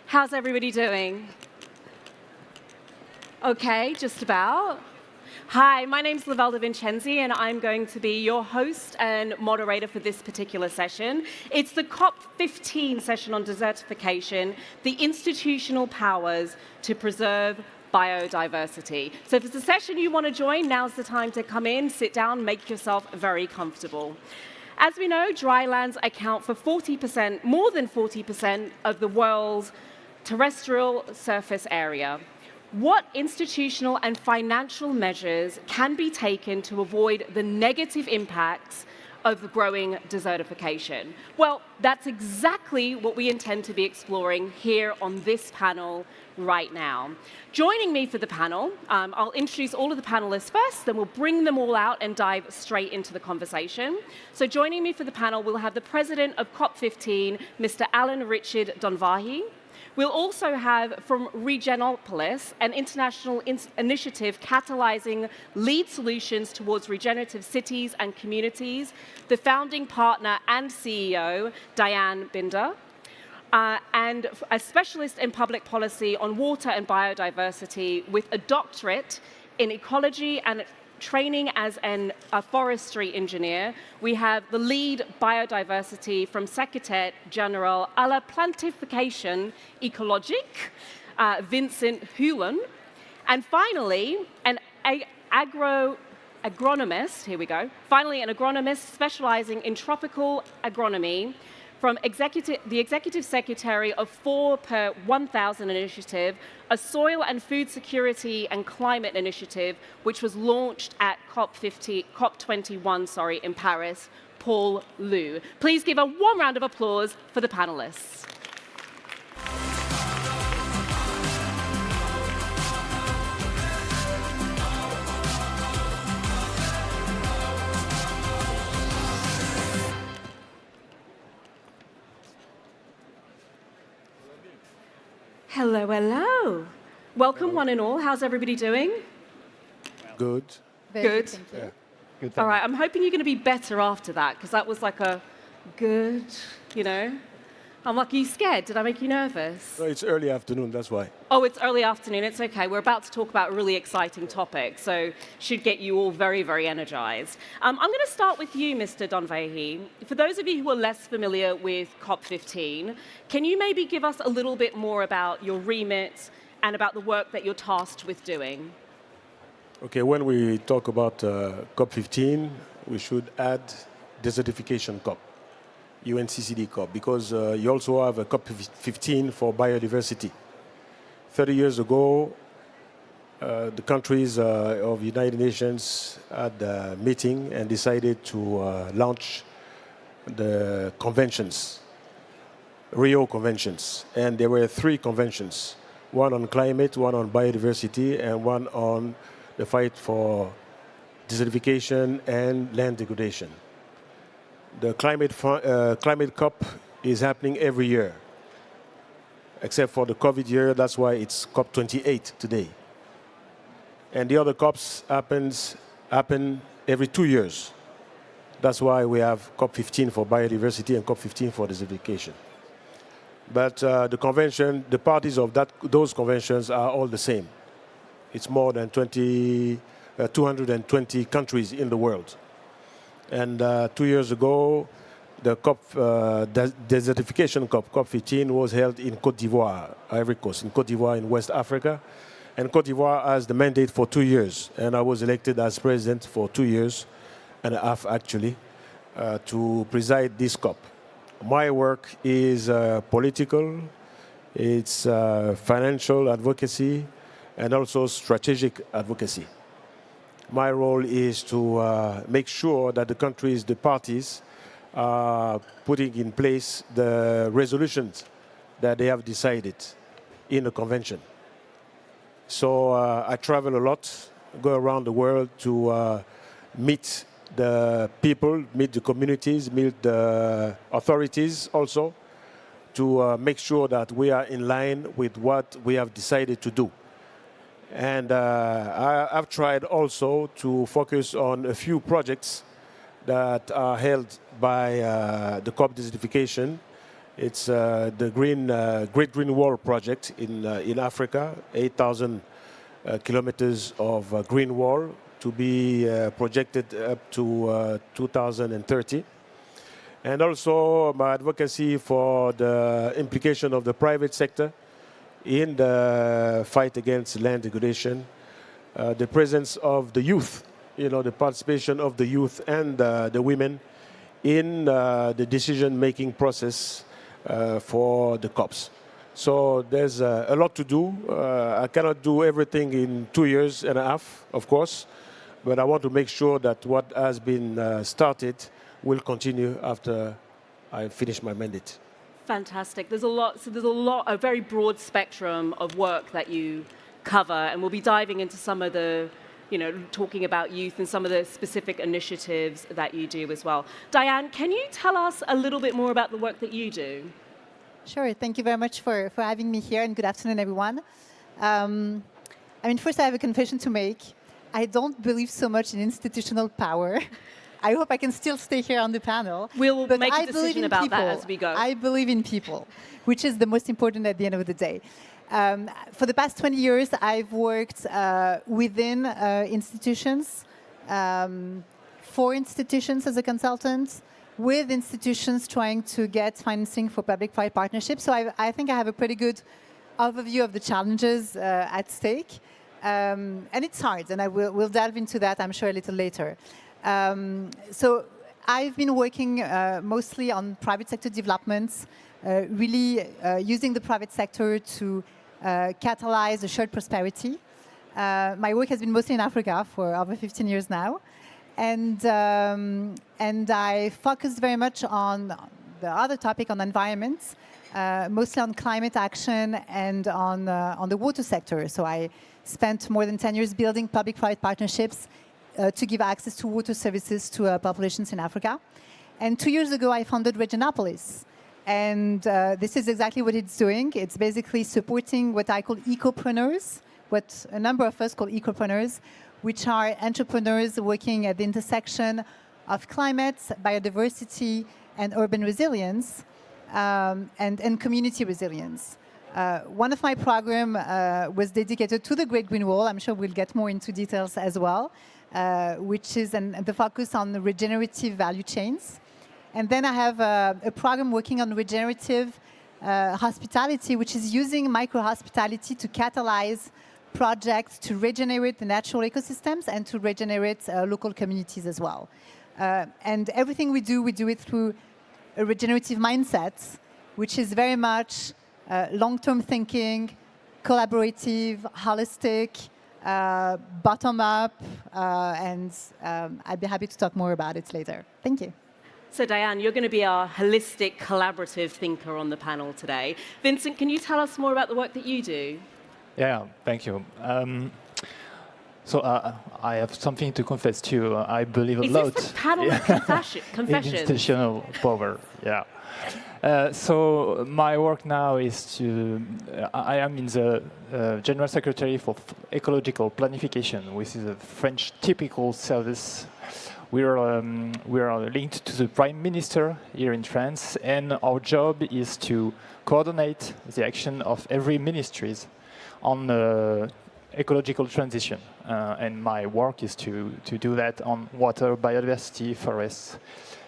How's everybody doing? Okay, just about. Hi, my name's Lovelda Vincenzi, and I'm going to be your host and moderator for this particular session. It's the COP15 session on desertification, the institutional powers to preserve biodiversity. So if it's a session you want to join, now's the time to come in, sit down, make yourself very comfortable. As we know, drylands account for 40%, more than 40% of the world's terrestrial surface area. What institutional and financial measures can be taken to avoid the negative impacts of the growing desertification? Well, that's exactly what we intend to be exploring here on this panel right now. Joining me for the panel, I'll introduce all of the panelists first, then we'll bring them all out and dive straight into the conversation. So joining me for the panel, we'll have the president of COP15, Mr. Alain-Richard Donwahi. We'll also have from Regenopolis, an international initiative catalyzing lead solutions towards regenerative cities and communities, the founding partner and CEO, Diane Binder, and a specialist in public policy on water and biodiversity with a doctorate in ecology and training as a forestry engineer. We have the lead biodiversity from Secrétariat Général à la Planification, Ecologique, Vincent Hulin. And finally, an agronomist, here we go, finally an agronomist specializing in tropical agronomy from the Executive Secretary of 4 per 1,000 initiative, a soil and food security and climate initiative, which was launched at COP21 in Paris, Paul Liu. Please give a warm round of applause for the panelists. Hello, hello. Welcome, one and all. How's everybody doing? Good. Good. Yeah. Good. All right, I'm hoping you're going to be better after that, because that was like a good, you know. I'm like, are you scared? Did I make you nervous? No, it's early afternoon, that's why. Oh, it's early afternoon. It's okay. We're about to talk about a really exciting topic, so should get you all very, very energized. I'm going to start with you, Mr. Donwahi. For those of you who are less familiar with COP15, can you maybe give us a little bit more about your remit and about the work that you're tasked with doing? Okay, when we talk about COP15, we should add Desertification COP, UNCCD COP, because you also have a COP15 for biodiversity. 30 years ago, the countries of the United Nations had a meeting and decided to launch the conventions, Rio Conventions. And there were 3 conventions, one on climate, one on biodiversity, and one on the fight for desertification and land degradation. The climate COP is happening every year, except for the COVID year. That's why it's COP28 today. And the other COPs happen every 2 years. That's why we have COP15 for biodiversity and COP15 for desertification. But the convention, the parties of those conventions are all the same. It's more than 220 countries in the world. And 2 years ago, the Desertification COP, COP15, was held in Côte d'Ivoire, Ivory Coast, in Côte d'Ivoire in West Africa. And Côte d'Ivoire has the mandate for 2 years. And I was elected as president for 2 years and a half, actually, to preside this COP. My work is political, it's financial advocacy, and also strategic advocacy. My role is to make sure that the countries, the parties, are putting in place the resolutions that they have decided in the convention. So I travel a lot, go around the world to meet the people, meet the communities, meet the authorities also, to make sure that we are in line with what we have decided to do. And I've tried also to focus on a few projects that are held by the COP Desertification It's the Great Green Wall project in Africa, 8,000 kilometers of green wall to be projected up to 2030. And also my advocacy for the implication of the private sector in the fight against land degradation, the presence of the youth, the participation of the youth and the women in the decision-making process for the COPs. So there's a lot to do. I cannot do everything in 2 years and a half, of course, but I want to make sure that what has been started will continue after I finish my mandate. Fantastic. There's a very broad spectrum of work that you cover, and we'll be diving into some of the, talking about youth and some of the specific initiatives that you do as well. Diane, can you tell us a little bit more about the work that you do? Sure. Thank you very much for having me here, and good afternoon, everyone. First I have a confession to make. I don't believe so much in institutional power. I hope I can still stay here on the panel. We'll make a decision about that as we go. I believe in people, which is the most important at the end of the day. For the past 20 years, I've worked within institutions, for institutions as a consultant, with institutions trying to get financing for public-private partnerships. So I think I have a pretty good overview of the challenges at stake. And it's hard, and we'll delve into that, I'm sure, a little later. So I've been working mostly on private sector developments, really using the private sector to catalyze a shared prosperity. My work has been mostly in Africa for over 15 years now. And I focused very much on the other topic, on environment, mostly on climate action and on the water sector. So I spent more than 10 years building public-private partnerships to give access to water services to populations in Africa. And 2 years ago, I founded Regenopolis. And this is exactly what it's doing. It's basically supporting what I call ecopreneurs, what a number of us call ecopreneurs, which are entrepreneurs working at the intersection of climate, biodiversity, and urban resilience, and community resilience. One of my programs was dedicated to the Great Green Wall. I'm sure we'll get more into details as well, which is the focus on the regenerative value chains. And then I have a program working on regenerative hospitality, which is using micro-hospitality to catalyze projects to regenerate the natural ecosystems and to regenerate local communities as well. And everything we do it through a regenerative mindset, which is very much long-term thinking, collaborative, holistic, bottom-up, and I'd be happy to talk more about it later. Thank you. So Diane, you're going to be our holistic, collaborative thinker on the panel today. Vincent, can you tell us more about the work that you do? Yeah, thank you. So I have something to confess to you. I believe a lot. Is this the panel of confessions? Institutional power, yeah. So my work now is to, I am in the General Secretary for Ecological Planification, which is a French typical service. We are linked to the Prime Minister here in France, and our job is to coordinate the action of every ministries on ecological transition. And my work is to do that on water, biodiversity, forests,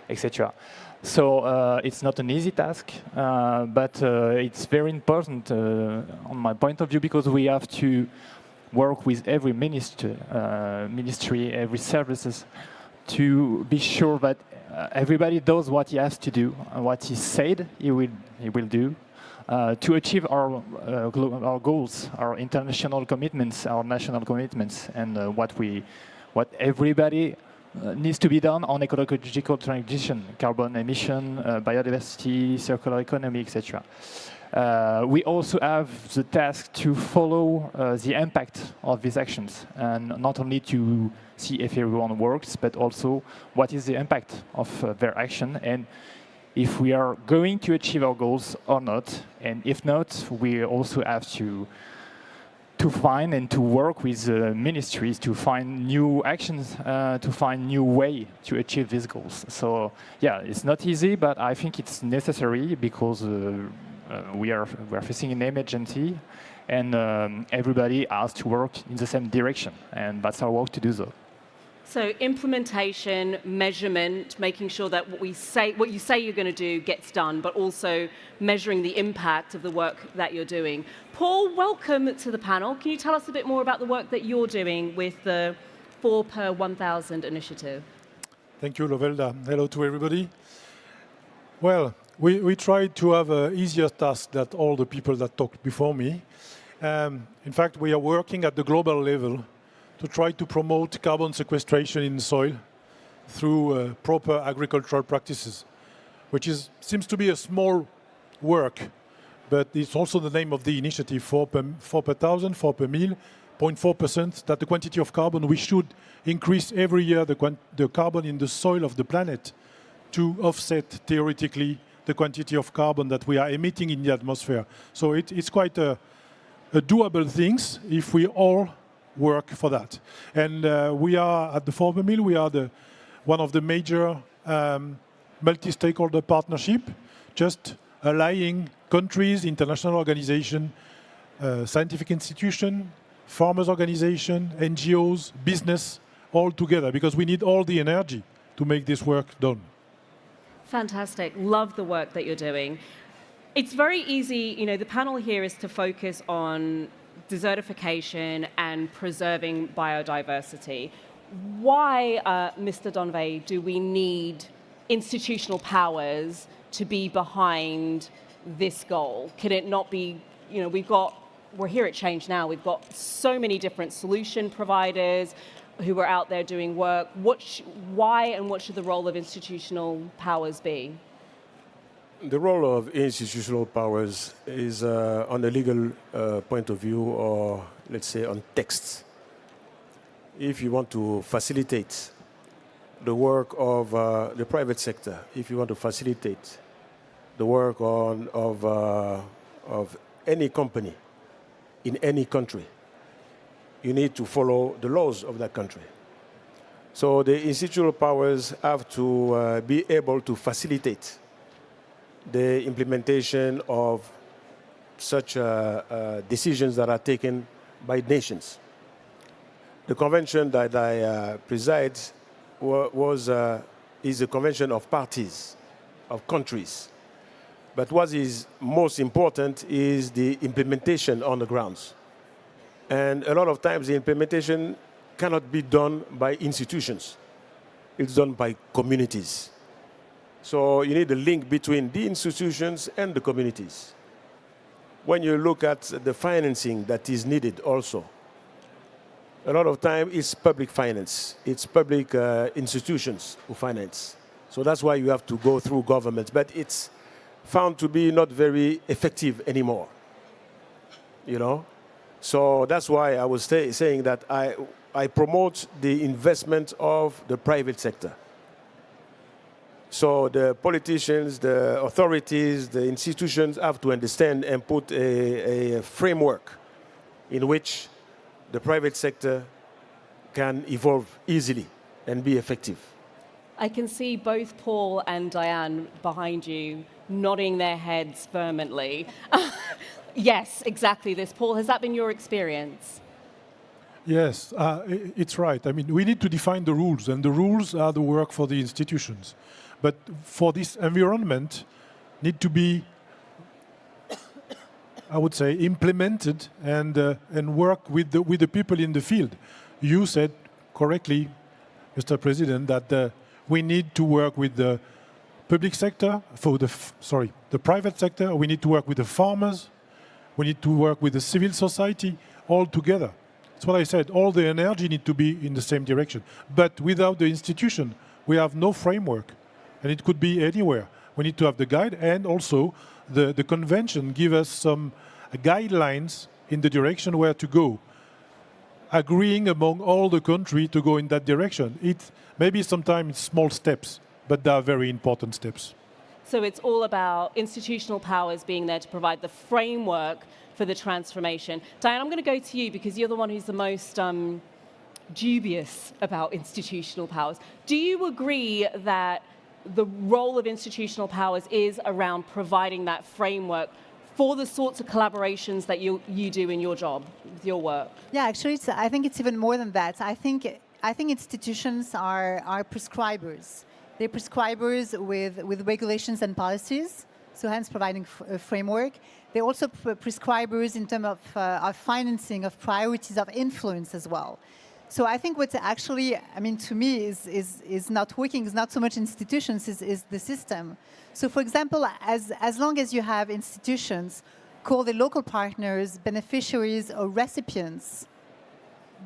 etc. So it's not an easy task, but it's very important on my point of view, because we have to work with every ministry, every services, to be sure that everybody does what he has to do, what he said he will do, to achieve our goals, our international commitments, our national commitments, and what everybody needs to be done on ecological transition, carbon emission, biodiversity, circular economy, etc. We also have the task to follow the impact of these actions, and not only to see if everyone works, but also what is the impact of their action, and if we are going to achieve our goals or not. And if not, we also have to to find and to work with ministries to find new actions, to find new way to achieve these goals. So yeah, it's not easy, but I think it's necessary because we are facing an emergency, and everybody has to work in the same direction, and that's our work to do so. So implementation, measurement, making sure that what you say you're going to do gets done, but also measuring the impact of the work that you're doing. Paul, welcome to the panel. Can you tell us a bit more about the work that you're doing with the 4 per 1,000 initiative? Thank you, Lovelda. Hello to everybody. Well, we tried to have an easier task than all the people that talked before me. In fact, we are working at the global level to try to promote carbon sequestration in the soil through proper agricultural practices, which seems to be a small work, but it's also the name of the initiative, 4 per 1,000, 4 per mil, 0.4%, that the quantity of carbon we should increase every year the carbon in the soil of the planet to offset, theoretically, the quantity of carbon that we are emitting in the atmosphere. So it's quite a doable things if we all work for that. And we are at the 4 per mil, we are one of the major multi-stakeholder partnership, just allying countries, international organization, scientific institution, farmers organization, NGOs, business, all together, because we need all the energy to make this work done. Fantastic. Love the work that you're doing. It's very easy, the panel here is to focus on desertification and preserving biodiversity. Why, Mr. Donwahi, do we need institutional powers to be behind this goal? Can it not be, we're here at ChangeNOW, we've got so many different solution providers who are out there doing work. Why and what should the role of institutional powers be? The role of institutional powers is on a legal point of view, or let's say on text. If you want to facilitate the work of the private sector, if you want to facilitate the work of any company in any country, you need to follow the laws of that country. So the institutional powers have to be able to facilitate the implementation of such decisions that are taken by nations. The convention that I preside is a convention of parties, of countries. But what is most important is the implementation on the grounds. And a lot of times the implementation cannot be done by institutions. It's done by communities. So you need a link between the institutions and the communities. When you look at the financing that is needed also, a lot of time it's public finance. It's public institutions who finance. So that's why you have to go through governments. But it's found to be not very effective anymore. So that's why I was saying that I promote the investment of the private sector. So the politicians, the authorities, the institutions have to understand and put a framework in which the private sector can evolve easily and be effective. I can see both Paul and Diane behind you nodding their heads vehemently. Yes, exactly this. Paul, has that been your experience? Yes, it's right. I mean, we need to define the rules, and the rules are the work for the institutions. But for this environment, need to be, I would say, implemented and work with the people in the field. You said correctly, Mr. President, that we need to work with the public sector, the private sector. We need to work with the farmers. We need to work with the civil society all together. That's what I said. All the energy need to be in the same direction. But without the institution, we have no framework. And it could be anywhere. We need to have the guide, and also the convention give us some guidelines in the direction where to go, agreeing among all the country to go in that direction. Maybe sometimes it's small steps, but they are very important steps. So it's all about institutional powers being there to provide the framework for the transformation. Diane, I'm going to go to you because you're the one who's the most dubious about institutional powers. Do you agree that the role of institutional powers is around providing that framework for the sorts of collaborations that you do in your job, with your work? Yeah, actually, I think it's even more than that. I think institutions are prescribers. They're prescribers with regulations and policies, so hence providing a framework. They're also prescribers in terms of financing, of priorities, of influence as well. So I think what's actually, I mean, to me, is not working, is not so much institutions, is the system. So for example, as long as you have institutions called the local partners, beneficiaries, or recipients,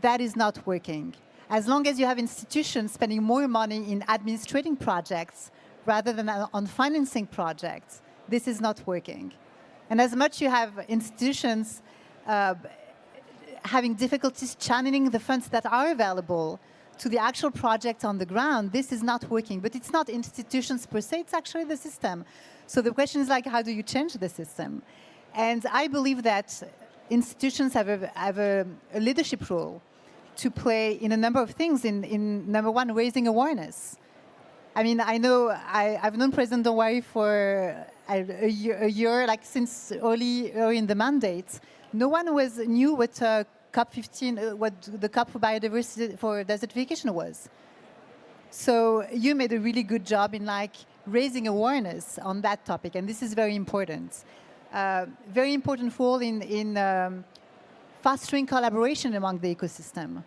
that is not working. As long as you have institutions spending more money in administrating projects rather than on financing projects, this is not working. And as much you have institutions having difficulties channeling the funds that are available to the actual project on the ground, this is not working. But it's not institutions per se, it's actually the system. So the question is like, how do you change the system? And I believe that institutions have a leadership role to play in a number of things. In number one, raising awareness. I mean, I know I've known President Donwahi for a year, like since early in the mandate. No one knew what COP15, what the COP for Biodiversity, for Desertification was. So you made a really good job in like raising awareness on that topic, and this is very important. Very important role in fostering collaboration among the ecosystem,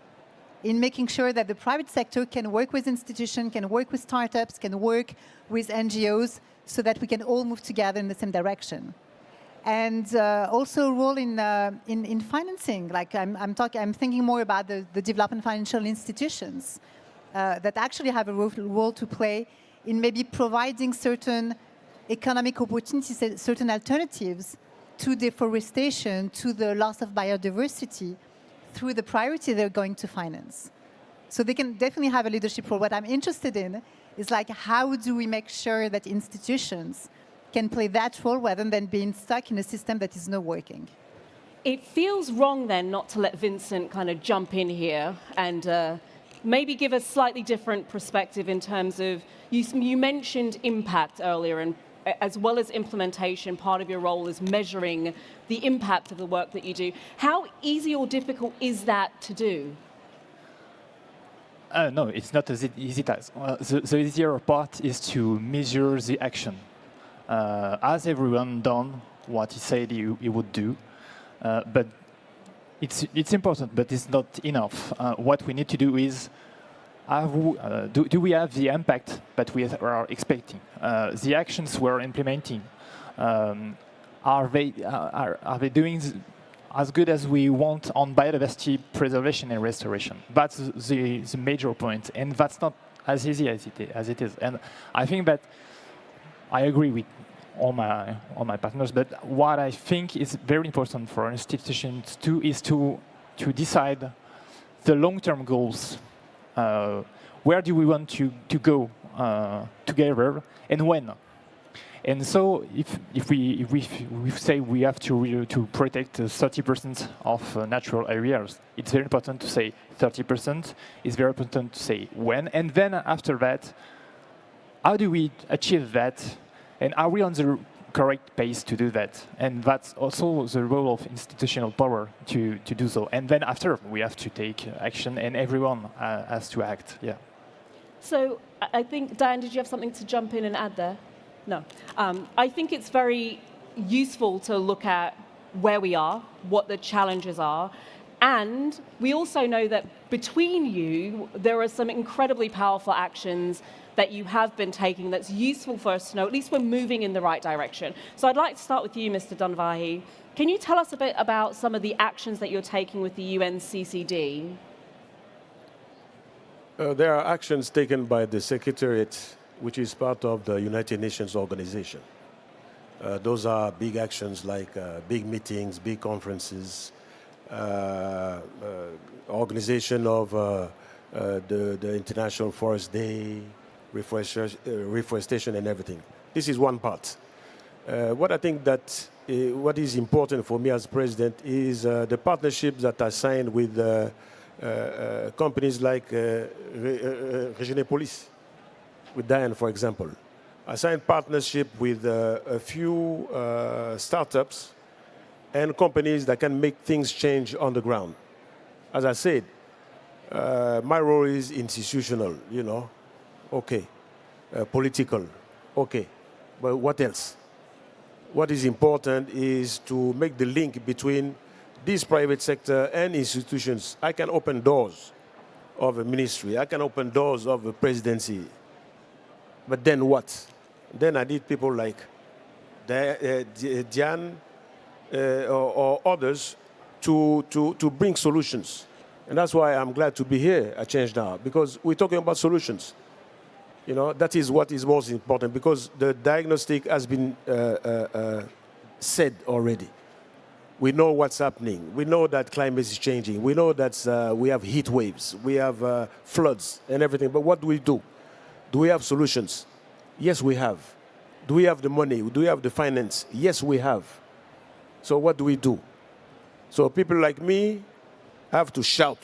in making sure that the private sector can work with institutions, can work with startups, can work with NGOs, so that we can all move together in the same direction. And also a role in financing. Like I'm thinking more about the development financial institutions that actually have a role to play in maybe providing certain economic opportunities, certain alternatives to deforestation, to the loss of biodiversity, through the priority they're going to finance. So they can definitely have a leadership role. What I'm interested in is like, how do we make sure that institutions can play that role rather than being stuck in a system that is not working? It feels wrong then not to let Vincent kind of jump in here and maybe give a slightly different perspective in terms of, you mentioned impact earlier, and as well as implementation, part of your role is measuring the impact of the work that you do. How easy or difficult is that to do? No, it's not as easy task. The easier part is to measure the action. Has everyone done what he said he would do? But it's important, but it's not enough. What we need to do is, do we have the impact that we are expecting? The actions we're implementing, are they doing as good as we want on biodiversity preservation and restoration? That's the major point, and that's not as easy as it is. And I think that I agree with all my partners, but what I think is very important for institutions too is to decide the long-term goals. Where do we want to go together, and when? And so, if we say we have to protect 30% of natural areas, it's very important to say 30%. It's very important to say when, and then after that, how do we achieve that? And are we on the correct pace to do that? And that's also the role of institutional power to do so. And then after, we have to take action, and everyone has to act. Yeah. So I think, Diane, did you have something to jump in and add there? No. I think it's very useful to look at where we are, what the challenges are, and we also know that between you, there are some incredibly powerful actions that you have been taking that's useful for us to know, at least we're moving in the right direction. So I'd like to start with you, Mr. Donwahi. Can you tell us a bit about some of the actions that you're taking with the UNCCD? There are actions taken by the Secrétariat, which is part of the United Nations organization. Those are big actions like big meetings, big conferences, organization of the International Forest Day, reforestation and everything. This is one part. What I think that what is important for me as president is the partnerships that are signed with companies like Regenopolis, with Diane, for example. I signed partnership with a few startups and companies that can make things change on the ground. As I said, my role is institutional, you know, okay, political, okay, but what else? What is important is to make the link between this private sector and institutions. I can open doors of a ministry. I can open doors of a presidency. But then what? Then I need people like Diane or others to bring solutions. And that's why I'm glad to be here at ChangeNOW, because we're talking about solutions. You know, that is what is most important, because the diagnostic has been said already. We know what's happening. We know that climate is changing. We know that we have heat waves. We have floods and everything. But what do we do? Do we have solutions? Yes, we have. Do we have the money? Do we have the finance? Yes, we have. So what do we do? So people like me have to shout.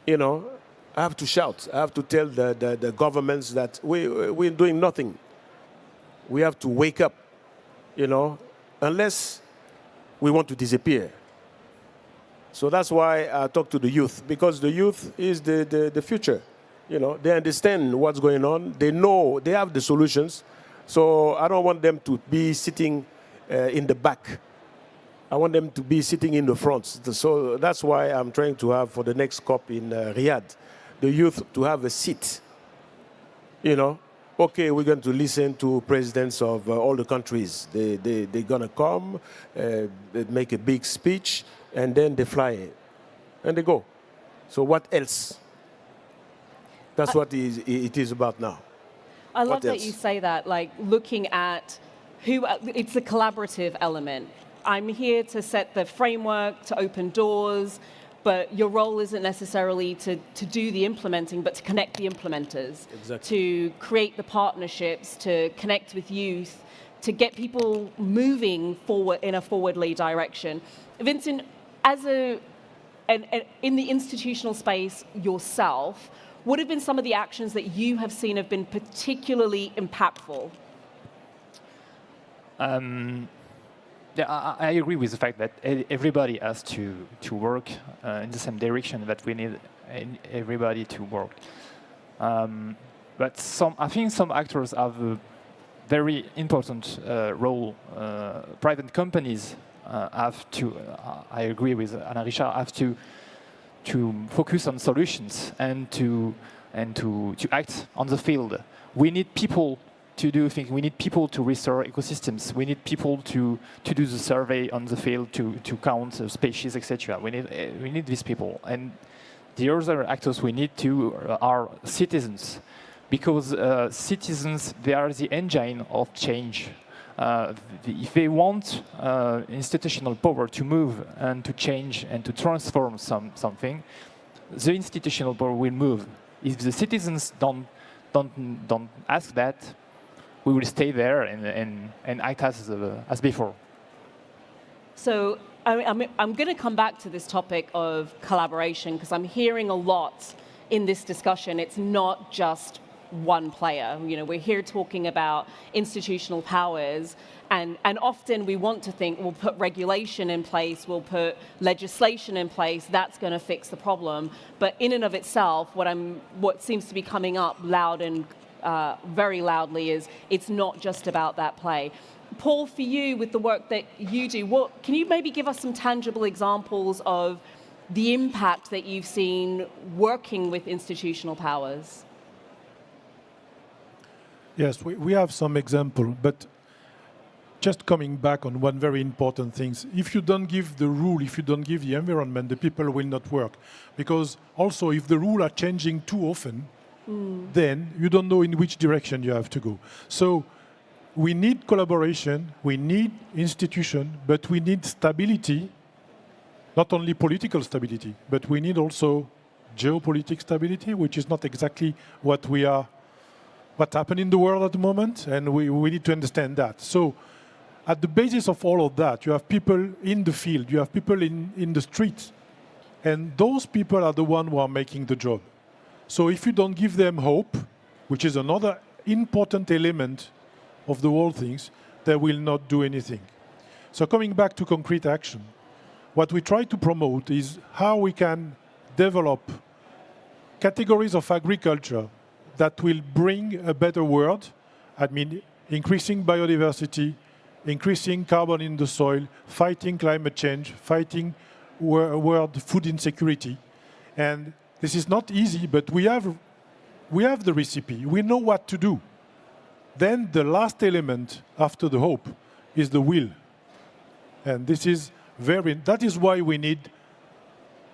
You know, I have to shout. I have to tell the governments that we're doing nothing. We have to wake up, you know, unless we want to disappear. So that's why I talk to the youth, because the youth is the future. You know, they understand what's going on. They know, they have the solutions. So I don't want them to be sitting in the back. I want them to be sitting in the front. So that's why I'm trying to have, for the next COP in Riyadh, the youth to have a seat. You know, okay, we're going to listen to presidents of all the countries. They're going to come, they make a big speech, and then they fly, and they go. So what else? That's what it is about now. I love that you say that, like looking at who, it's a collaborative element. I'm here to set the framework, to open doors, but your role isn't necessarily to do the implementing, but to connect the implementers, to create the partnerships, to connect with youth, to get people moving forward in a forwardly direction. Vincent, as in the institutional space yourself, what have been some of the actions that you have seen have been particularly impactful? Yeah, I agree with the fact that everybody has to work in the same direction, that we need everybody to work. But I think some actors have a very important role. Private companies have to, I agree with Alain-Richard, have to focus on solutions and to act on the field. We need people to do things. We need people to restore ecosystems. We need people to do the survey on the field, to count species, etc. We need these people. And the other actors we need are citizens, because citizens, they are the engine of change. If they want institutional power to move and to change and to transform something, the institutional power will move. If the citizens don't ask that, we will stay there and act as before. So I'm going to come back to this topic of collaboration, because I'm hearing a lot in this discussion. It's not just one player. You know, we're here talking about institutional powers, and often we want to think we'll put regulation in place, we'll put legislation in place, that's going to fix the problem. But in and of itself, what seems to be coming up loud and very loudly is it's not just about that play. Paul, for you, with the work that you do, can you maybe give us some tangible examples of the impact that you've seen working with institutional powers? Yes, we have some example, but just coming back on one very important thing. If you don't give the rule, if you don't give the environment, the people will not work. Because also, if the rules are changing too often, then you don't know in which direction you have to go. So we need collaboration, we need institution, but we need stability, not only political stability, but we need also geopolitical stability, which is not exactly what happens in the world at the moment, and we need to understand that. So at the basis of all of that, you have people in the field, you have people in the streets, and those people are the ones who are making the job. So if you don't give them hope, which is another important element of the whole things, they will not do anything. So coming back to concrete action, what we try to promote is how we can develop categories of agriculture that will bring a better world. I mean, increasing biodiversity, increasing carbon in the soil, fighting climate change, fighting world food insecurity. And this is not easy, but we have the recipe. We know what to do. Then the last element after the hope is the will. And this is that is why we need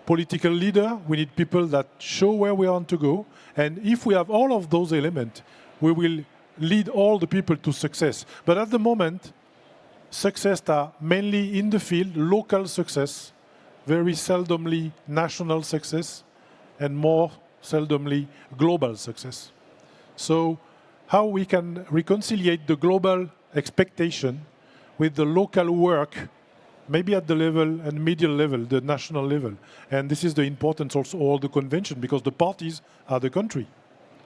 political leader, we need people that show where we want to go. And if we have all of those elements, we will lead all the people to success. But at the moment, success are mainly in the field, local success, very seldomly national success, and more seldomly global success. So how we can reconcile the global expectation with the local work, maybe at the level and medial level, the national level. And this is the importance also of all the convention, because the parties are the country.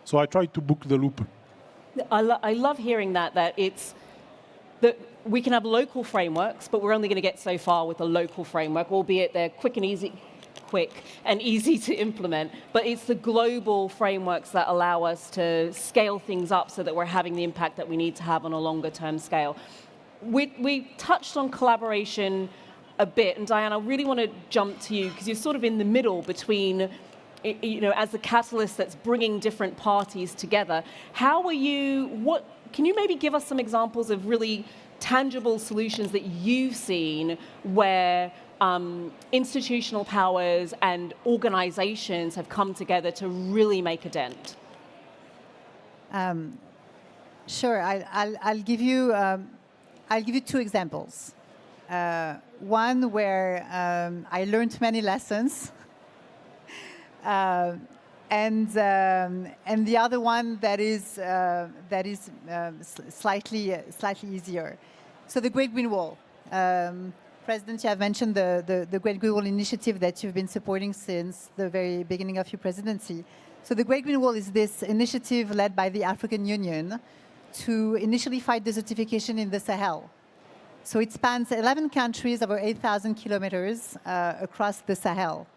So I try to book the loop. I love hearing that it's that we can have local frameworks, but we're only going to get so far with a local framework, albeit they're quick and easy to implement. But it's the global frameworks that allow us to scale things up so that we're having the impact that we need to have on a longer term scale. We touched on collaboration a bit, and Diane, I really want to jump to you because you're sort of in the middle between, as the catalyst that's bringing different parties together. Can you maybe give us some examples of really tangible solutions that you've seen where institutional powers and organizations have come together to really make a dent? Sure, I'll give you two examples. One where I learned many lessons, and the other one that is slightly easier. So the Great Green Wall. President, you have mentioned the Great Green Wall initiative that you've been supporting since the very beginning of your presidency. So the Great Green Wall is this initiative led by the African Union to initially fight desertification in the Sahel. So it spans 11 countries over 8,000 kilometers across the Sahel.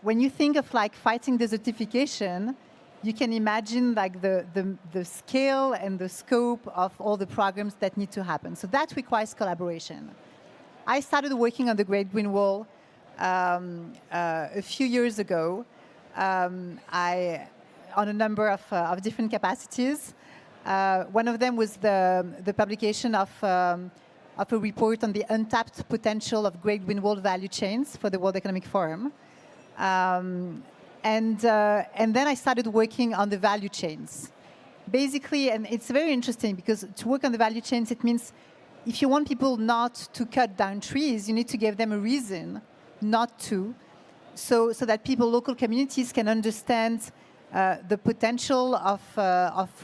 When you think of fighting desertification, you can imagine the scale and the scope of all the programs that need to happen. So that requires collaboration. I started working on the Great Green Wall a few years ago on a number of different capacities. One of them was the publication of a report on the untapped potential of Great Green Wall value chains for the World Economic Forum. And then I started working on the value chains. Basically, and it's very interesting because to work on the value chains, it means if you want people not to cut down trees, you need to give them a reason not to, so that people, local communities can understand the potential of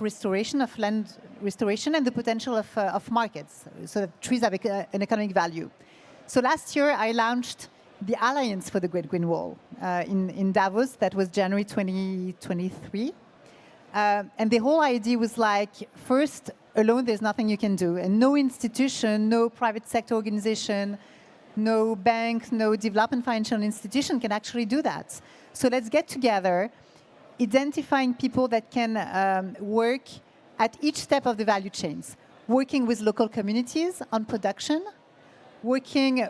restoration, of land restoration, and the potential of markets, so that trees have an economic value. So last year, I launched the Alliance for the Great Green Wall in Davos. That was January 2023. And the whole idea was first, alone, there's nothing you can do. And no institution, no private sector organization, no bank, no development financial institution can actually do that. So let's get together, identifying people that can work at each step of the value chains, working with local communities on production, working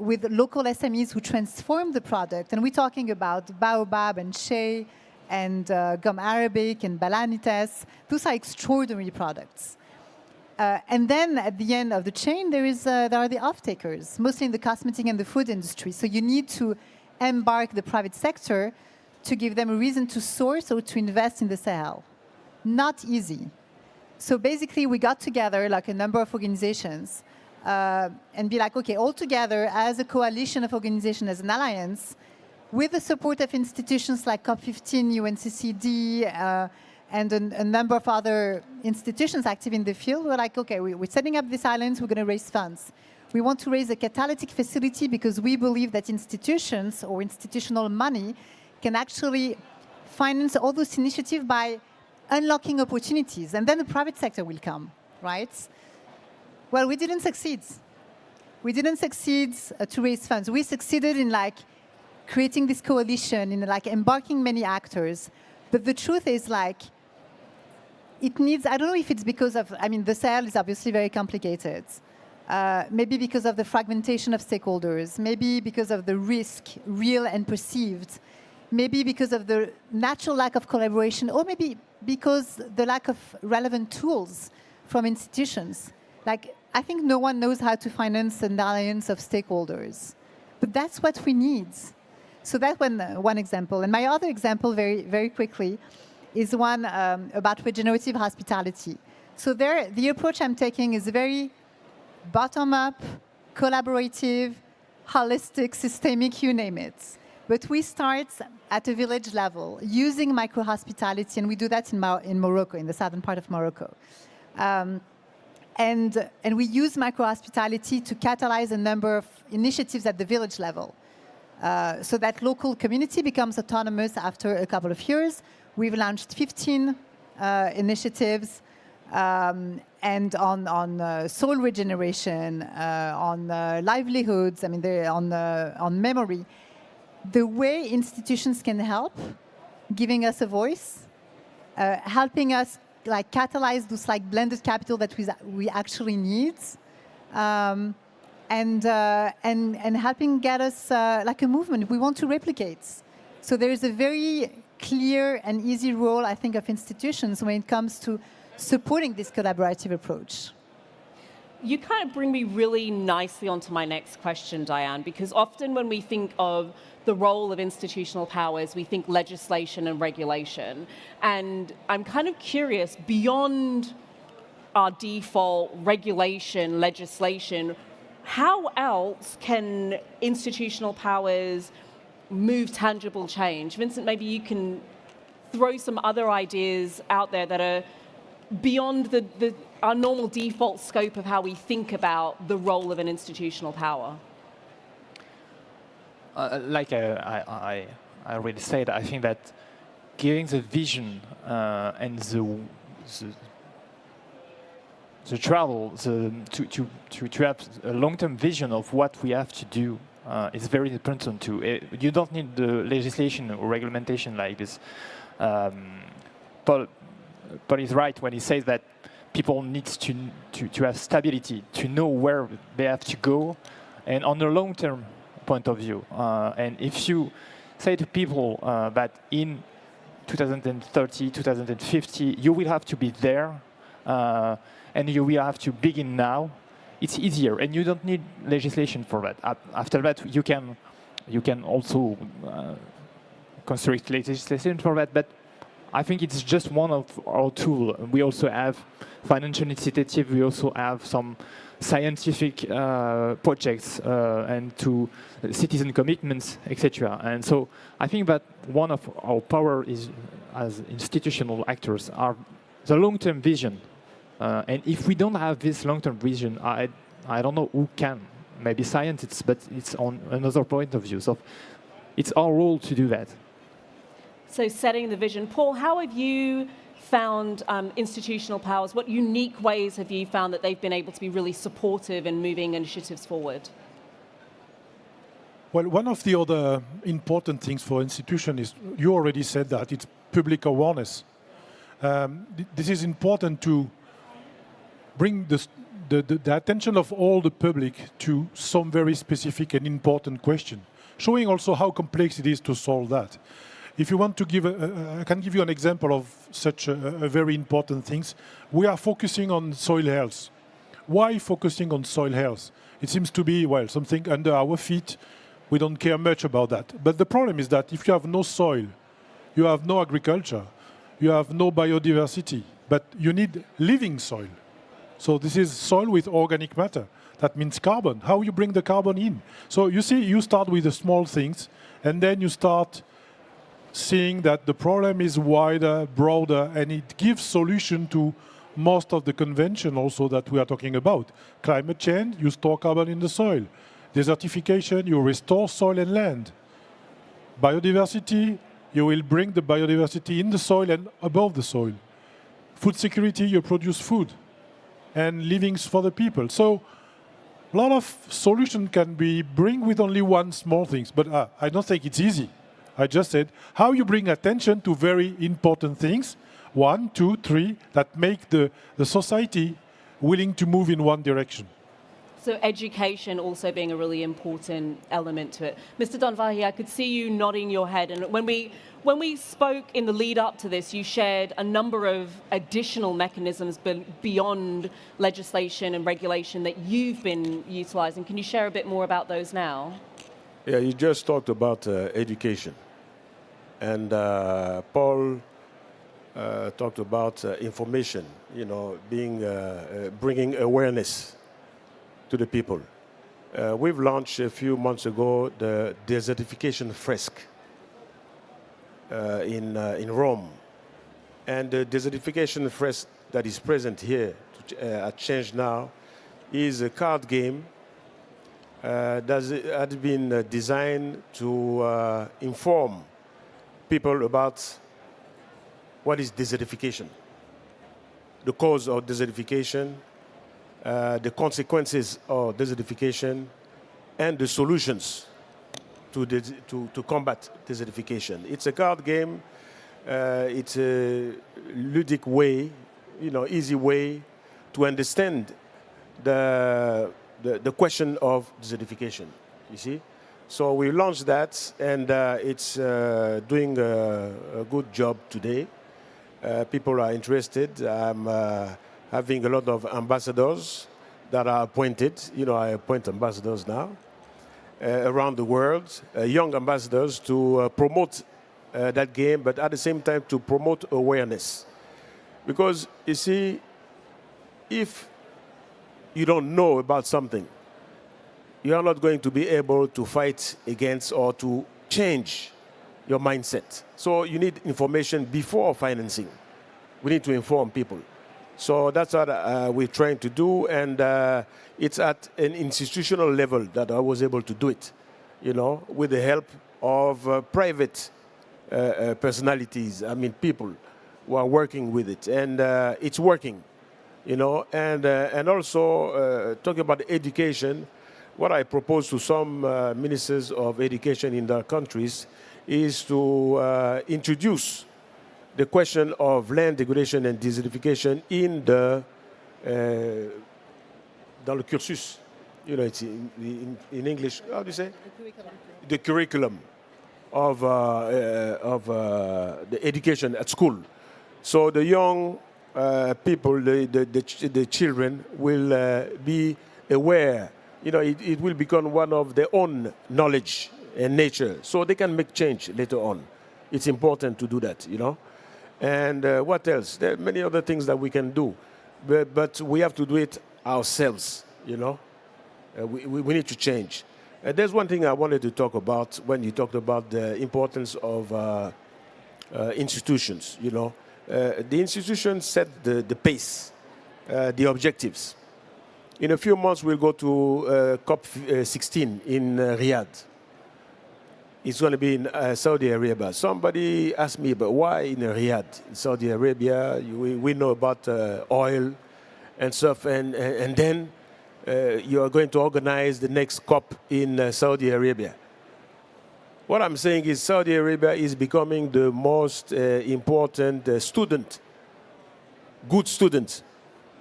with local SMEs who transform the product. And we're talking about baobab and shea and gum arabic and balanites. Those are extraordinary products. And then at the end of the chain, there are the off-takers, mostly in the cosmetic and the food industry. So you need to embark the private sector to give them a reason to source or to invest in the Sahel. Not easy. So basically, we got together a number of organizations and be okay, all together as a coalition of organizations, as an alliance, with the support of institutions like COP15, UNCCD, and a number of other institutions active in the field were like, okay, we're setting up this island, we're going to raise funds. We want to raise a catalytic facility because we believe that institutions or institutional money can actually finance all those initiatives by unlocking opportunities, and then the private sector will come, right? Well, we didn't succeed. We didn't succeed to raise funds. We succeeded in like creating this coalition, in like embarking many actors. But the truth is like, it needs, I don't know if it's because of, I mean, the Sahel is obviously very complicated. Maybe because of the fragmentation of stakeholders, maybe because of the risk, real and perceived, maybe because of the natural lack of collaboration, or maybe because the lack of relevant tools from institutions. Like, I think no one knows how to finance an alliance of stakeholders. But that's what we need. So that's one example. And my other example, very, very quickly, is one about regenerative hospitality. So there, the approach I'm taking is very bottom-up, collaborative, holistic, systemic, you name it. But we start at a village level, using micro-hospitality, and we do that in Morocco, in the southern part of Morocco. And we use micro-hospitality to catalyze a number of initiatives at the village level, so that local community becomes autonomous after a couple of years. We've launched 15 initiatives, and on soil regeneration, on livelihoods, I mean, on memory. The way institutions can help, giving us a voice, helping us like catalyze those like blended capital that we actually need, and helping get us like a movement we want to replicate. So there is a very clear and easy role, I think, of institutions when it comes to supporting this collaborative approach. You kind of bring me really nicely onto my next question, Diane, because often when we think of the role of institutional powers, we think legislation and regulation. And I'm kind of curious, beyond our default regulation, legislation, how else can institutional powers move tangible change? Vincent, maybe you can throw some other ideas out there that are beyond our normal default scope of how we think about the role of an institutional power. Like I already said, I think that giving the vision and the travel, to have a long-term vision of what we have to do is very important too. You don't need the legislation or regulation like this. Paul is right when he says that people need to have stability, to know where they have to go, and on the long-term point of view. And if you say to people that in 2030, 2050, you will have to be there, and you will have to begin now, it's easier, and you don't need legislation for that. After that, you can also construct legislation for that, but I think it's just one of our tools. We also have financial initiative, we also have some scientific projects and to citizen commitments, etc. And so I think that one of our power is, as institutional actors, are the long-term vision. And if we don't have this long-term vision, I don't know who can. Maybe scientists, but it's on another point of view. So it's our role to do that. So setting the vision. Paul, how have you found institutional powers? What unique ways have you found that they've been able to be really supportive in moving initiatives forward? Well, one of the other important things for institutions is, you already said that, it's public awareness. This is important to bring the attention of all the public to some very specific and important question, showing also how complex it is to solve that. If you want to give, I can give you an example of such a very important things. We are focusing on soil health. Why focusing on soil health? It seems to be, well, something under our feet. We don't care much about that. But the problem is that if you have no soil, you have no agriculture, you have no biodiversity, but you need living soil. So this is soil with organic matter. That means carbon. How you bring the carbon in? So you see, you start with the small things, and then you start seeing that the problem is wider, broader, and it gives solution to most of the convention also that we are talking about. Climate change, you store carbon in the soil. Desertification, you restore soil and land. Biodiversity, you will bring the biodiversity in the soil and above the soil. Food security, you produce food and livings for the people. So a lot of solution can be bring with only one small thing, but I don't think it's easy. I just said how you bring attention to very important things, 1, 2, 3, that make the society willing to move in one direction. So education also being a really important element to it. Mr. Donwahi, I could see you nodding your head. And when we spoke in the lead up to this, you shared a number of additional mechanisms beyond legislation and regulation that you've been utilizing. Can you share a bit more about those now? Yeah, you just talked about education. And Paul talked about information, you know, bringing awareness to the people. We've launched a few months ago the Desertification Fresque in Rome. And the Desertification Fresque that is present here at ChangeNOW is a card game that had been designed to inform people about what is desertification, the cause of desertification, the consequences of desertification, and the solutions to combat desertification. It's a card game. It's a ludic way, you know, easy way to understand the question of desertification, you see. So we launched that, and it's doing a good job today. People are interested. I'm having a lot of ambassadors that are appointed. You know, I appoint ambassadors now around the world, young ambassadors to promote that game, but at the same time to promote awareness. Because, you see, if you don't know about something, you are not going to be able to fight against or to change your mindset. So you need information before financing. We need to inform people. So that's what we're trying to do, and it's at an institutional level that I was able to do it, you know, with the help of private personalities, I mean people who are working with it, and it's working, you know, and also talking about education, what I propose to some ministers of education in their countries is to introduce the question of land degradation and desertification in the dans le cursus. You know, it's in English. How do you say? The curriculum of the education at school. So the young people, the children, will be aware. You know, it will become one of their own knowledge and nature, so they can make change later on. It's important to do that, you know. And what else? There are many other things that we can do, but we have to do it ourselves, you know. We need to change. There's one thing I wanted to talk about when you talked about the importance of institutions, you know. The institutions set the pace, the objectives. In a few months, we'll go to COP15 in Riyadh. It's going to be in Saudi Arabia. Somebody asked me, but why in Riyadh, in Saudi Arabia? We know about oil and stuff, and then you are going to organize the next COP in Saudi Arabia. What I'm saying is Saudi Arabia is becoming the most important student, good student.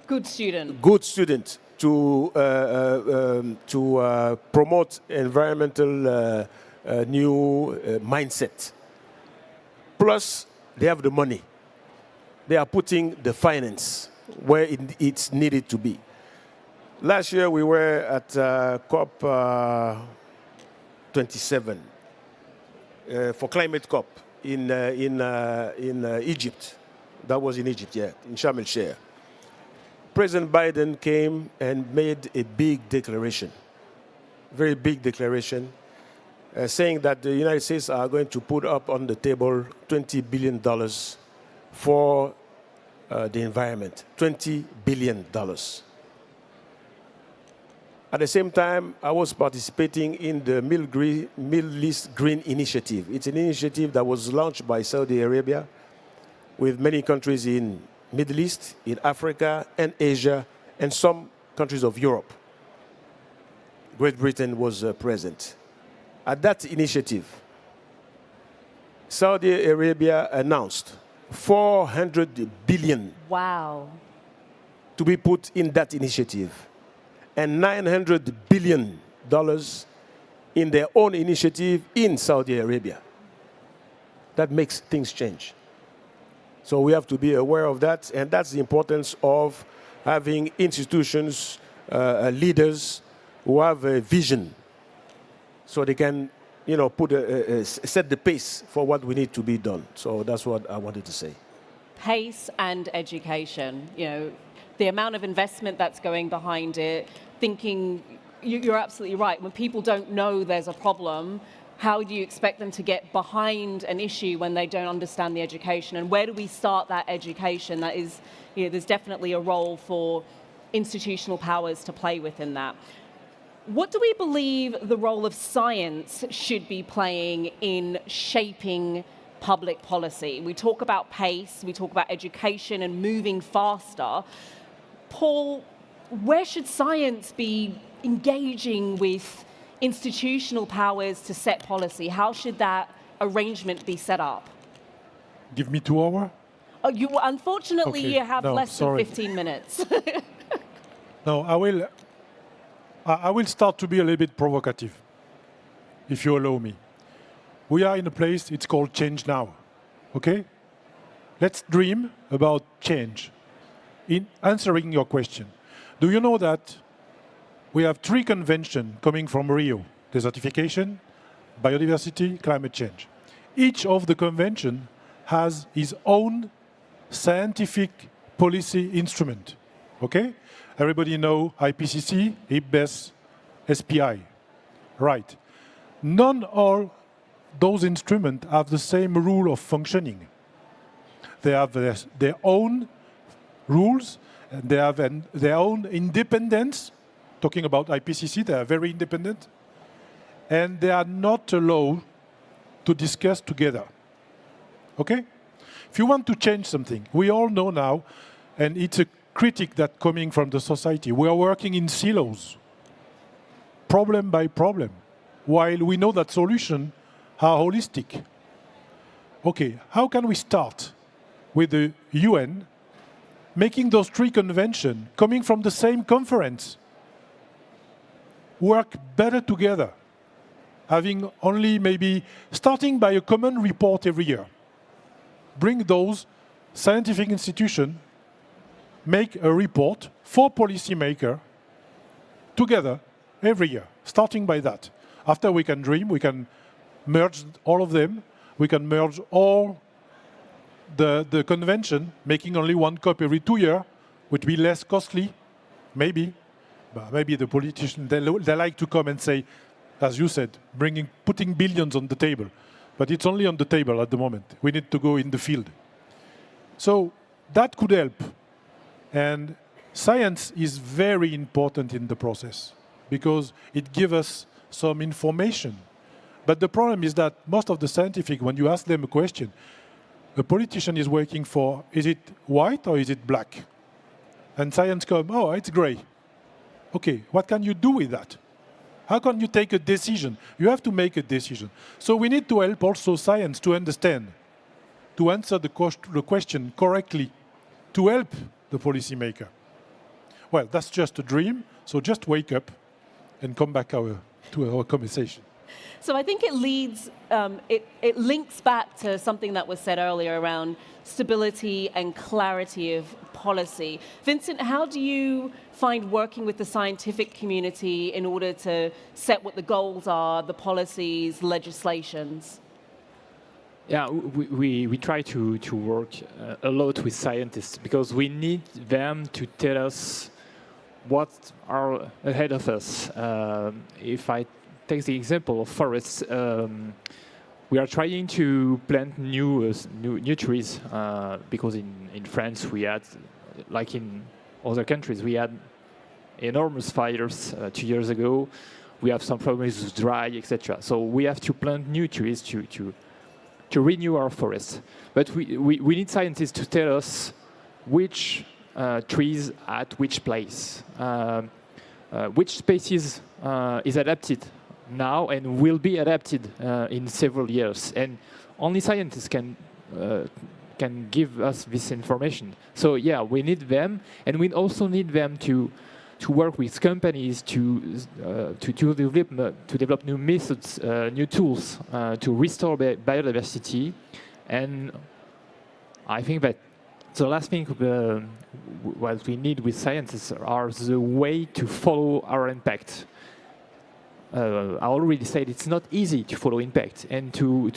Good student. Good student to promote environmental new mindset. Plus, they have the money. They are putting the finance where it's needed to be. Last year, we were at COP27 for climate COP in Egypt. That was in Egypt, yeah, in Sharm el-Sheikh. President Biden came and made a big declaration, very big declaration, saying that the United States are going to put up on the table $20 billion for the environment. $20 billion. At the same time, I was participating in the Middle East Green Initiative. It's an initiative that was launched by Saudi Arabia with many countries in Middle East, in Africa, and Asia, and some countries of Europe. Great Britain was present. At that initiative, Saudi Arabia announced 400 billion Wow. to be put in that initiative, and $900 billion in their own initiative in Saudi Arabia. That makes things change. So we have to be aware of that, and that's the importance of having institutions, leaders who have a vision, so they can, set the pace for what we need to be done. So that's what I wanted to say. Pace and education, the amount of investment that's going behind it, thinking, you're absolutely right. When people don't know there's a problem, how do you expect them to get behind an issue when they don't understand the education? And where do we start that education? That is, there's definitely a role for institutional powers to play within that. What do we believe the role of science should be playing in shaping public policy? We talk about pace, we talk about education and moving faster. Paul, where should science be engaging with institutional powers to set policy? How should that arrangement be set up? Give me 2 hours? Oh, unfortunately, Okay. you have less sorry. than 15 minutes. No, I will start to be a little bit provocative, if you allow me. We are in a place, it's called ChangeNOW, okay? Let's dream about change. In answering your question, do you know that we have 3 conventions coming from Rio: Desertification, Biodiversity, Climate Change. Each of the convention has its own scientific policy instrument, okay? Everybody know IPCC, IPBES, SPI, right? None of those instruments have the same rule of functioning. They have their own rules, and they have their own independence. Talking about IPCC, they are very independent, and they are not allowed to discuss together, okay? If you want to change something, we all know now, and it's a critique that coming from the society, we are working in silos, problem by problem, while we know that solutions are holistic. Okay, how can we start with the UN, making those 3 conventions, coming from the same conference, work better together, having only maybe starting by a common report every year, bring those scientific institutions, make a report for policymakers together every year, starting by that. After we can dream, we can merge all of them, we can merge all the convention, making only 1 COP every 2 years, would be less costly, maybe. But maybe the politicians, they like to come and say, as you said, putting billions on the table. But it's only on the table at the moment. We need to go in the field. So that could help. And science is very important in the process because it gives us some information. But the problem is that most of the scientific, when you ask them a question, a politician is working for, is it white or is it black? And science comes, oh, it's gray. Okay, what can you do with that? How can you take a decision? You have to make a decision. So we need to help also science to understand, to answer the question correctly, to help the policymaker. Well, that's just a dream, so just wake up and come back to our conversation. So I think it leads, it links back to something that was said earlier around stability and clarity of policy. Vincent, how do you find working with the scientific community in order to set what the goals are, the policies, legislations? Yeah, we try to work a lot with scientists because we need them to tell us what are ahead of us. If I take the example of forests. We are trying to plant new trees because in France we had, like in other countries, we had enormous fires 2 years ago. We have some problems with dry, etc. So we have to plant new trees to renew our forests. But we need scientists to tell us which trees at which place, which species is adapted now and will be adapted in several years. And only scientists can give us this information. So yeah, we need them, and we also need them to work with companies to develop new methods, new tools to restore biodiversity. And I think that the last thing what we need with scientists are the way to follow our impact. I already said it's not easy to follow impact and to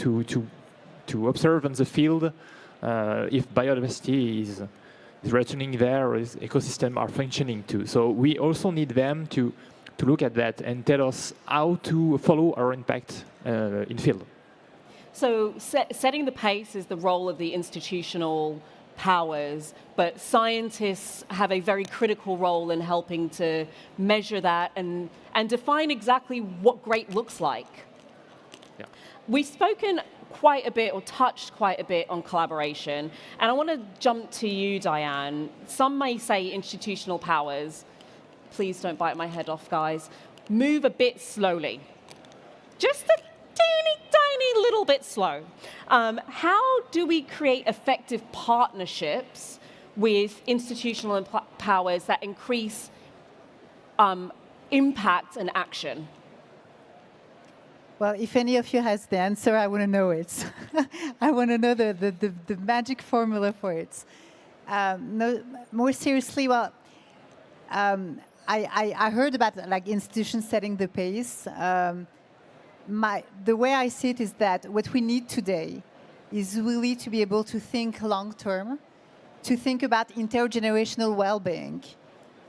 observe on the field if biodiversity is returning there, or if ecosystems are functioning too. So we also need them to look at that and tell us how to follow our impact in field. So setting the pace is the role of the institutional powers, but scientists have a very critical role in helping to measure that and define exactly what great looks like. Yeah. We've spoken quite a bit, or touched quite a bit, on collaboration, and I want to jump to you, Diane. Some may say institutional powers, please don't bite my head off, guys, move a bit slowly. Just a tiny little bit slow. How do we create effective partnerships with institutional powers that increase impact and action? Well, if any of you has the answer, I want to know it. I want to know the magic formula for it. No, more seriously, well, I heard about like institutions setting the pace. The way I see it is that what we need today is really to be able to think long-term, to think about intergenerational well-being,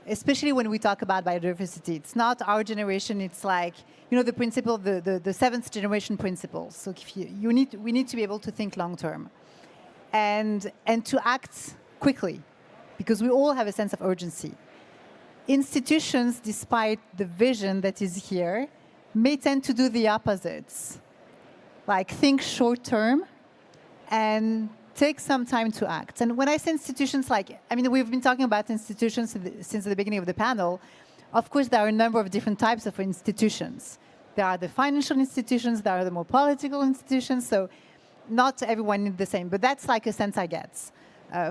especially when we talk about biodiversity. It's not our generation, it's like, you know, the principle, the seventh generation principle. So if we need to be able to think long-term and to act quickly, because we all have a sense of urgency. Institutions, despite the vision that is here, may tend to do the opposites, like think short-term and take some time to act. And when I say institutions, like, I mean, we've been talking about institutions since the beginning of the panel. Of course, there are a number of different types of institutions. There are the financial institutions, there are the more political institutions, so not everyone is the same, but that's like a sense I get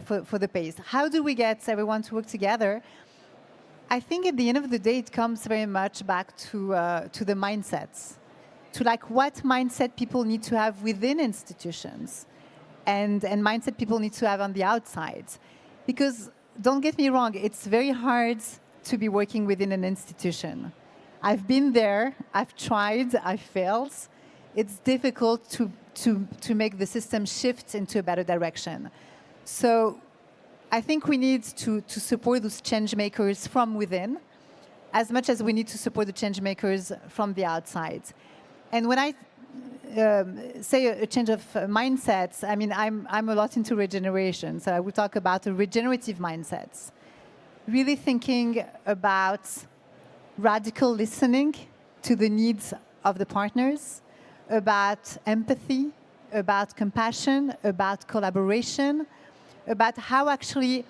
for the pace. How do we get everyone to work together? I think at the end of the day, it comes very much back to the mindsets, to like what mindset people need to have within institutions and mindset people need to have on the outside. Because don't get me wrong, it's very hard to be working within an institution. I've been there, I've tried, I've failed. It's difficult to make the system shift into a better direction. So I think we need to support those change makers from within as much as we need to support the change makers from the outside. And when I say a change of mindsets, I mean, I'm a lot into regeneration, so I will talk about a regenerative mindsets. Really thinking about radical listening to the needs of the partners, about empathy, about compassion, about collaboration, about how actually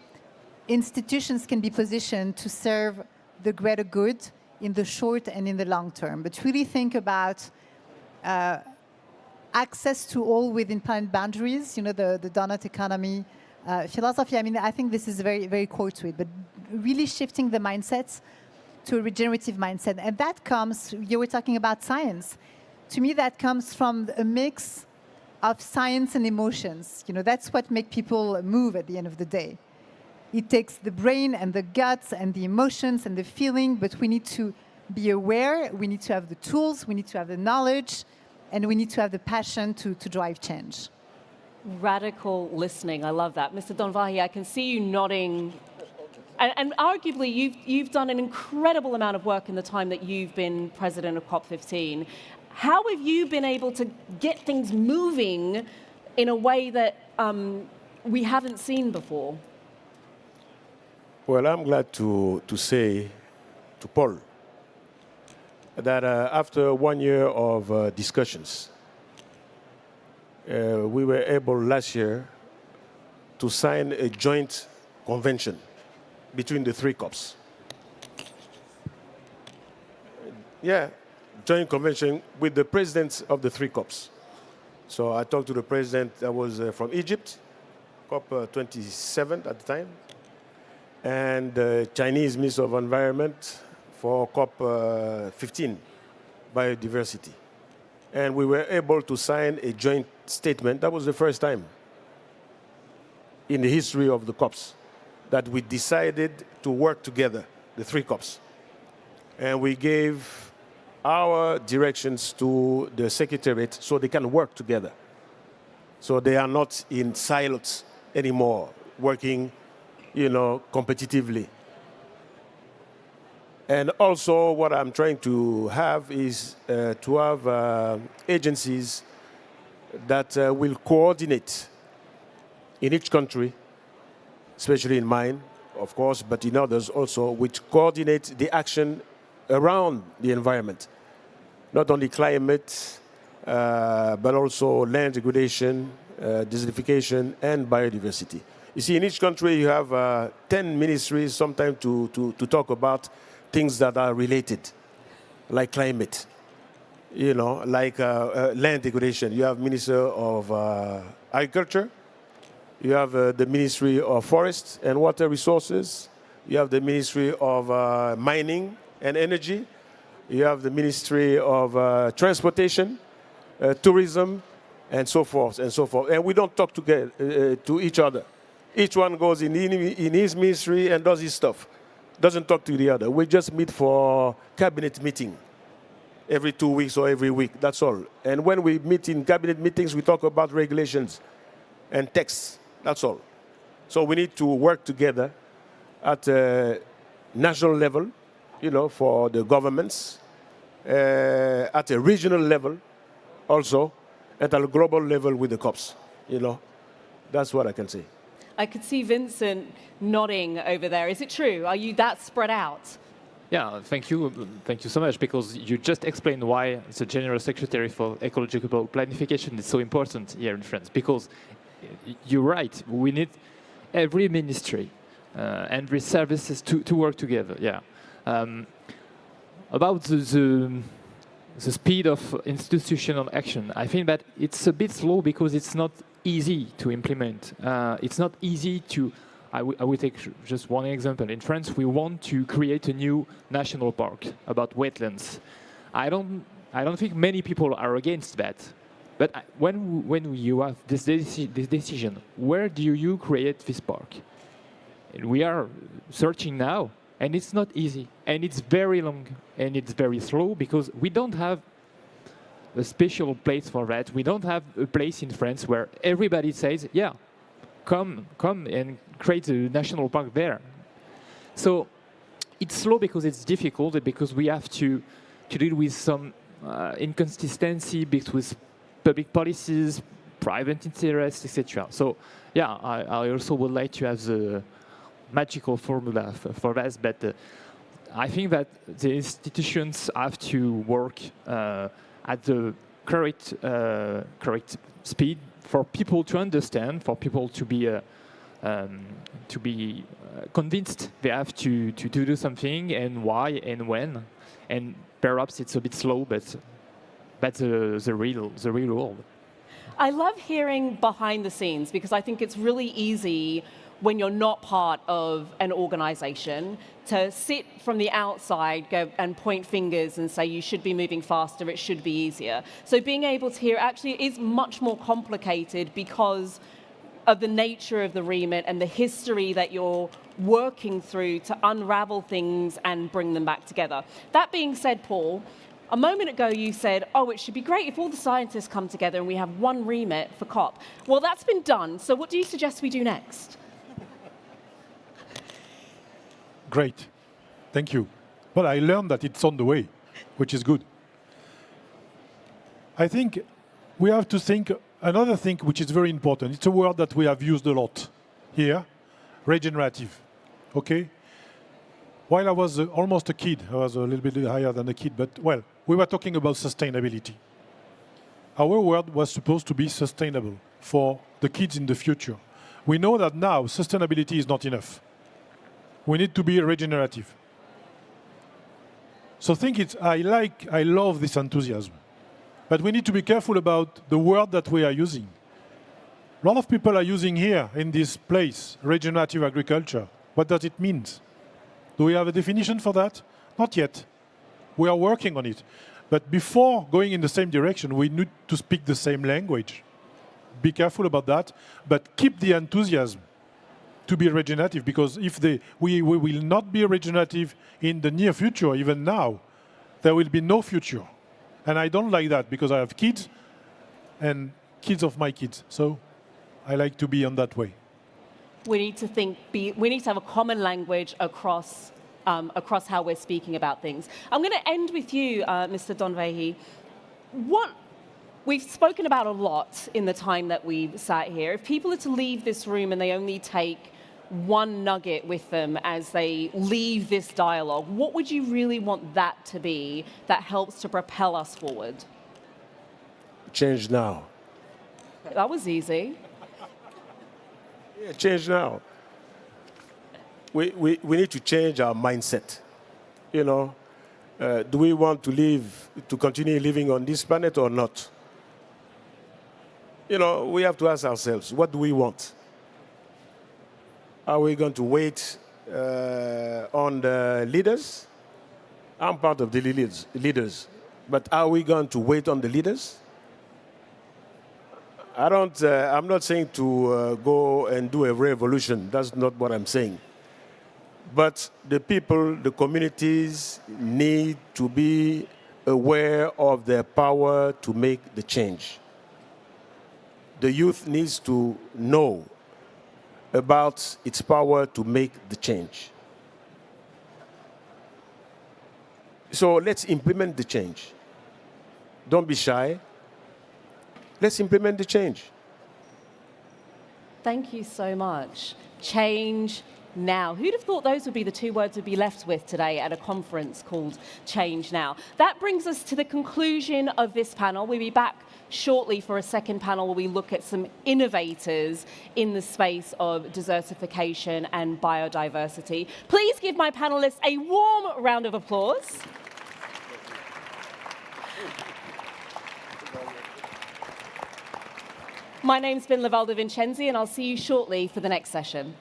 institutions can be positioned to serve the greater good in the short and in the long term. But really think about access to all within planet boundaries, you know, the donut economy philosophy. I mean, I think this is very, very core to it, but really shifting the mindsets to a regenerative mindset. And that comes, you were talking about science. To me, that comes from a mix of science and emotions. You know, that's what makes people move at the end of the day. It takes the brain and the guts and the emotions and the feeling, but we need to be aware, we need to have the tools, we need to have the knowledge, and we need to have the passion to drive change. Radical listening, I love that. Mr. Donwahi, I can see you nodding And arguably, you've done an incredible amount of work in the time that you've been president of COP15. How have you been able to get things moving in a way that we haven't seen before? Well, I'm glad to say to Paul that after 1 year of discussions, we were able last year to sign a joint convention between the 3 COPs. Yeah, joint convention with the presidents of the 3 COPs. So I talked to the president that was from Egypt, COP27 at the time, and the Chinese Minister of Environment for COP15, Biodiversity. And we were able to sign a joint statement. That was the first time in the history of the COPs that we decided to work together, the 3 COPs. And we gave our directions to the Secrétariat so they can work together. So they are not in silos anymore, working, competitively. And also what I'm trying to have is to have agencies that will coordinate in each country, especially in mine, of course, but in others also, which coordinate the action around the environment. Not only climate, but also land degradation, desertification, and biodiversity. You see, in each country you have 10 ministries sometimes to talk about things that are related, like climate, like land degradation. You have Minister of Agriculture, you have the Ministry of Forests and Water Resources, you have the Ministry of Mining and Energy, you have the Ministry of Transportation, Tourism, and so forth and so forth. And we don't talk together to each other. Each one goes in his ministry and does his stuff. Doesn't talk to the other. We just meet for cabinet meeting every 2 weeks or every week. That's all. And when we meet in cabinet meetings, we talk about regulations and texts. That's all. So we need to work together at a national level, for the governments, at a regional level also, at a global level with the COPs. That's what I can say. I could see Vincent nodding over there. Is it true? Are you that spread out? Yeah, thank you. Thank you so much, because you just explained why the General Secretary for Ecological Planification is so important here in France. Because you're right, we need every ministry and every services to work together. Yeah. About the speed of institutional action, I think that it's a bit slow because it's not easy to implement. It's not easy to. I will take just one example. In France, we want to create a new national park about wetlands. I don't think many people are against that. But when you have this decision, where do you create this park? And we are searching now, and it's not easy, and it's very long, and it's very slow because we don't have a special place for that. We don't have a place in France where everybody says, yeah, come and create a national park there. So it's slow because it's difficult, and because we have to deal with some inconsistency between public policies, private interests, etc. So yeah, I also would like to have the magical formula for that, but I think that the institutions have to work at the correct speed for people to understand, for people to be convinced they have to do something, and why and when. And perhaps it's a bit slow, but that's the real world. I love hearing behind the scenes, because I think it's really easy when you're not part of an organization to sit from the outside, go and point fingers and say you should be moving faster, it should be easier. So being able to hear actually is much more complicated because of the nature of the remit and the history that you're working through to unravel things and bring them back together. That being said, Paul, a moment ago you said, oh, it should be great if all the scientists come together and we have one remit for COP. Well, that's been done, so what do you suggest we do next? Great. Thank you. Well, I learned that it's on the way, which is good. I think we have to think another thing which is very important. It's a word that we have used a lot here, regenerative. Okay? While I was almost a kid, I was a little bit higher than a kid, but well, we were talking about sustainability. Our world was supposed to be sustainable for the kids in the future. We know that now sustainability is not enough. We need to be regenerative. So I love this enthusiasm. But we need to be careful about the word that we are using. A lot of people are using here in this place, regenerative agriculture. What does it mean? Do we have a definition for that? Not yet. We are working on it. But before going in the same direction, we need to speak the same language. Be careful about that, but keep the enthusiasm to be regenerative, because if we will not be regenerative in the near future, even now, there will be no future. And I don't like that, because I have kids and kids of my kids. So I like to be on that way. We need to have a common language across how we're speaking about things. I'm going to end with you, Mr. Donwahi. We've spoken about a lot in the time that we've sat here. If people are to leave this room and they only take one nugget with them as they leave this dialogue, what would you really want that to be that helps to propel us forward? Change now. That was easy. Yeah, change now. We need to change our mindset. You know, do we want to continue living on this planet or not? You know, we have to ask ourselves, what do we want? Are we going to wait on the leaders? I'm part of the leaders, but are we going to wait on the leaders? I'm not saying to go and do a revolution. That's not what I'm saying. But the people, the communities need to be aware of their power to make the change. The youth needs to know about its power to make the change. So let's implement the change. Don't be shy. Let's implement the change. Thank you so much. Change now. Who'd have thought those would be the two words we'd be left with today at a conference called Change Now? That brings us to the conclusion of this panel. We'll be back shortly for a second panel where we look at some innovators in the space of desertification and biodiversity. Please give my panelists a warm round of applause. My name's been Lovelda Vincenzi, and I'll see you shortly for the next session.